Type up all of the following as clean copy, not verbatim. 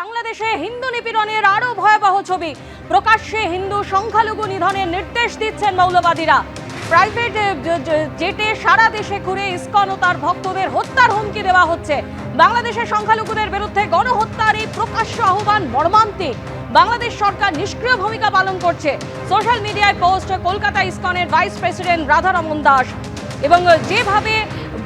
বাংলাদেশে হিন্দু নিপীড়নের আরো ভয়াবহ ছবি। প্রকাশ্যে হিন্দু সংখ্যালঘু নিধনের নির্দেশ দিচ্ছেন মৌলবাদীরা। প্রাইভেট জেটে সারা দেশে ঘুরে ইসকন ও তার ভক্তদের হত্যার হুমকি দেওয়া হচ্ছে। বাংলাদেশের সংখ্যালঘুদের বিরুদ্ধে গণহত্যার এই প্রকাশ্য আহ্বান মর্মান্তিক। বাংলাদেশ সরকার নিষ্ক্রিয় ভূমিকা পালন করছে। সোশ্যাল মিডিয়ায় পোস্ট কলকাতা ইসকনের ভাইস প্রেসিডেন্ট রাধারমন দাস। এবং যেভাবে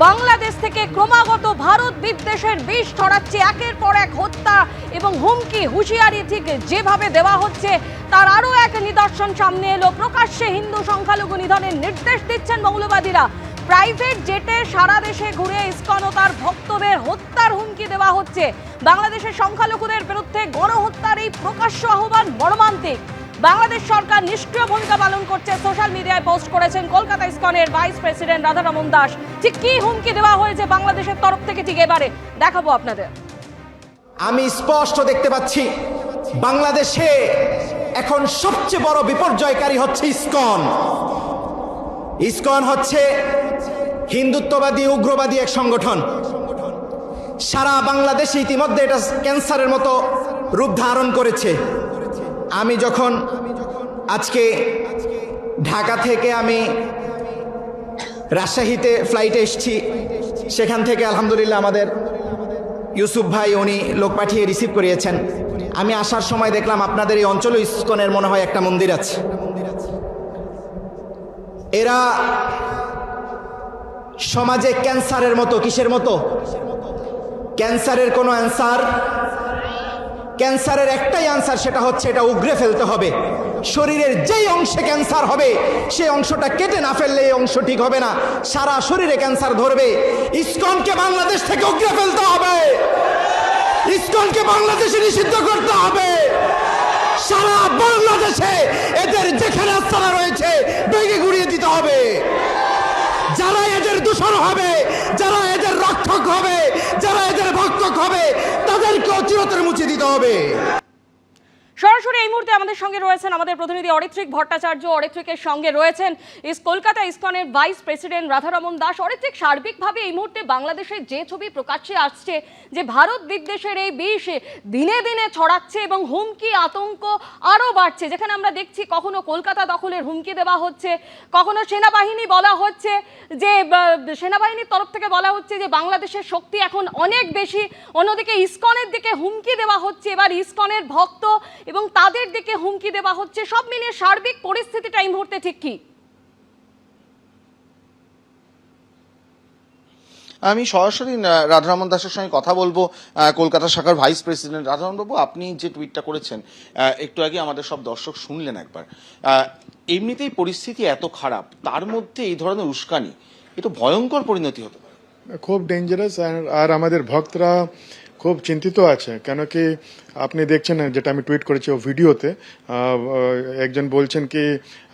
বাংলাদেশ থেকে ক্রমাগত ভারত বিদ্বেষের বিষ ছড়াচ্ছে, একের পর এক হত্যা এবং হুমকি হুঁশিয়ারি ঠিক যেভাবে দেওয়া হচ্ছে, তার আরও এক নিদর্শন সামনে এলো। প্রকাশ্যে হিন্দু সংখ্যালঘু নিধনের নির্দেশ দিচ্ছেন মৌলবাদীরা। প্রাইভেট জেটে সারা দেশে ঘুরে ইসকন ও তার ভক্তদের হত্যার হুমকি দেওয়া হচ্ছে। বাংলাদেশের সংখ্যালঘুদের বিরুদ্ধে গণহত্যার এই প্রকাশ্য আহ্বান মর্মান্তিক। বাংলাদেশ সরকার নিষ্ক্রিয় ভূমিকা পালন করছে। সোশ্যাল মিডিয়ায় পোস্ট করেছেন কলকাতা ইসকনের ভাইস প্রেসিডেন্ট রাধারমন দাস। ঠিক কি হুমকি দেওয়া হয়েছে বাংলাদেশের তরফ থেকে ঠিক এবারে দেখাবো আপনাদের। আমি স্পষ্ট দেখতে পাচ্ছি বাংলাদেশে এখন সবচেয়ে বড় বিপর্যয়কারী হচ্ছে ইসকন। ইসকন হচ্ছে হিন্দুত্ববাদী উগ্রবাদী এক সংগঠন। সারা বাংলাদেশে ইতিমধ্যে এটা ক্যান্সারের মতো রূপ ধারণ করেছে। আমি যখন আজকে ঢাকা থেকে আমি রাজশাহীতে ফ্লাইটে এসেছি, সেখান থেকে আলহামদুলিল্লাহ আমাদের ইউসুফ ভাই উনি লোক পাঠিয়ে রিসিভ করিয়েছেন। আমি আসার সময় দেখলাম আপনাদের এই অঞ্চলে ইসকনের মনে হয় একটা মন্দির আছে। এরা সমাজে ক্যান্সারের মতো, কিসের মতো? ক্যান্সারের কোনো অ্যান্সার, ক্যান্সারের একটাই আনসার, সেটা হচ্ছে এটা উগরে ফেলতে হবে। শরীরের যেই অংশে ক্যান্সার হবে সেই অংশটা কেটে না ফেললে এই অংশ ঠিক হবে না, সারা শরীরে ক্যান্সার ধরবে। ইসকনকে বাংলাদেশ থেকে উগরে ফেলতে হবে, ইসকনকে বাংলাদেশে নিষিদ্ধ করতে হবে। সারা বাংলাদেশে এদের যেখানে আস্তানা রয়েছে ভেঙে গুড়িয়ে দিতে হবে। যারা এদের দূষণ হবে, যারা এদের রক্ষক হবে, যারা এদের ভক্ষক হবে, তাদেরকে চিরতরে মুছে দিতে হবে। সরাসরি এই মুহূর্তে আমাদের সঙ্গে রয়েছেন আমাদের প্রতিনিধি অরিত্রিক ভট্টাচার্য। অরিত্রিকের সঙ্গে রয়েছেন কলকাতা ইসকনের ভাইস প্রেসিডেন্ট রাধারমন দাস। অরিত্রিক, সার্বিকভাবে এই মুহূর্তে বাংলাদেশের যে ছবি প্রকাশ্যে আসছে, যে ভারত বিদ্বেষের এই বিষ দিনে দিনে ছড়াচ্ছে এবং হুমকি আতঙ্ক আরও বাড়ছে, যেখানে আমরা দেখছি কখনো কলকাতা দখলের হুমকি দেওয়া হচ্ছে, কখনো সেনাবাহিনী বলা হচ্ছে যে সেনাবাহিনীর তরফ থেকে বলা হচ্ছে যে বাংলাদেশের শক্তি এখন অনেক বেশি, অন্যদিকে ইসকনের দিকে হুমকি দেওয়া হচ্ছে, এবার ইসকনের ভক্ত এবং তাদের দিকে হুমকি দেওয়া হচ্ছে। সব মিলিয়ে সার্বিক পরিস্থিতিটা এই মুহূর্তে ঠিক কি? আমি সরাসরি রাধারমন দাসের সঙ্গে কথা বলবো, কলকাতা শাখার ভাইস প্রেসিডেন্ট। রাধারমন বাবু, আপনি যে টুইটটা করেছেন একটু আগে আমাদের সব দর্শক শুনলেন একবার। এমনিতেই পরিস্থিতি এত খারাপ, তার মধ্যে এই ধরনের উস্কানি, এটা ভয়ঙ্কর পরিণতি হতে পারে। খুব ডেঞ্জারাস। আর আমাদের ভক্তরা খুব চিন্তিত আছে, কেন কি আপনি দেখছেন যেটা আমি টুইট করেছি ও ভিডিওতে, একজন বলছেন কি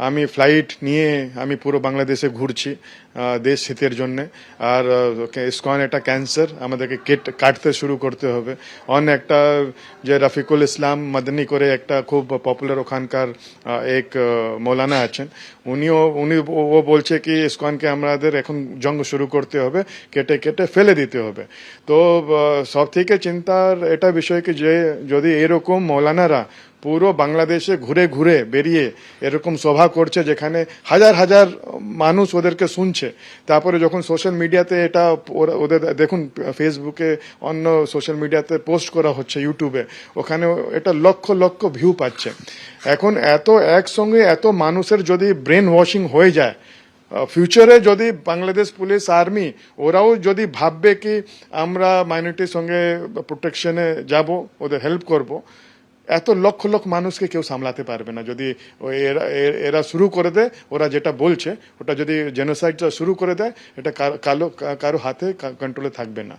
আমি ফ্লাইট নিয়ে আমি পুরো বাংলাদেশে ঘুরছি দেশ হিতের জন্য, আর ইসকন একটা ক্যান্সার, আমাদেরকে কাটতে শুরু করতে হবে। একটা যে রফিকুল ইসলাম মদনী করে একটা খুব পপুলার ওখানকার এক মৌলানা আছেন, ও বলছে কি ইসকনকে আমাদের এখন জঙ্গ শুরু করতে হবে, কেটে কেটে ফেলে দিতে হবে। তো সব থেকে চিন্তার এটা বিষয় কি যে যদি এরকম মৌলানারা পুরো বাংলাদেশে ঘুরে ঘুরে বেরিয়ে এরকম সভা করছে যেখানে হাজার হাজার মানুষ ওদেরকে শুনছে, তারপরে যখন সোশ্যাল মিডিয়াতে এটা ওদের দেখুন ফেসবুকে অন্য সোশ্যাল মিডিয়াতে পোস্ট করা হচ্ছে, ইউটিউবে, ওখানে এটা লক্ষ লক্ষ ভিউ পাচ্ছে। এখন এত একসঙ্গে এত মানুষের যদি ব্রেন ওয়াশিং হয়ে যায়, ফিউচারে যদি বাংলাদেশ পুলিশ আর্মি ওরাও যদি ভাববে কি আমরা মাইনরিটির সঙ্গে প্রোটেকশনে যাব, ওদের হেল্প করব, এত লক্ষ লক্ষ মানুষকে কেউ সামলাতে পারবে না। যদি এরা শুরু করে দেয়, ওরা যেটা বলছে ওটা যদি জেনোসাইডটা শুরু করে দেয়, এটা কারো হাতে কন্ট্রোলে থাকবে না।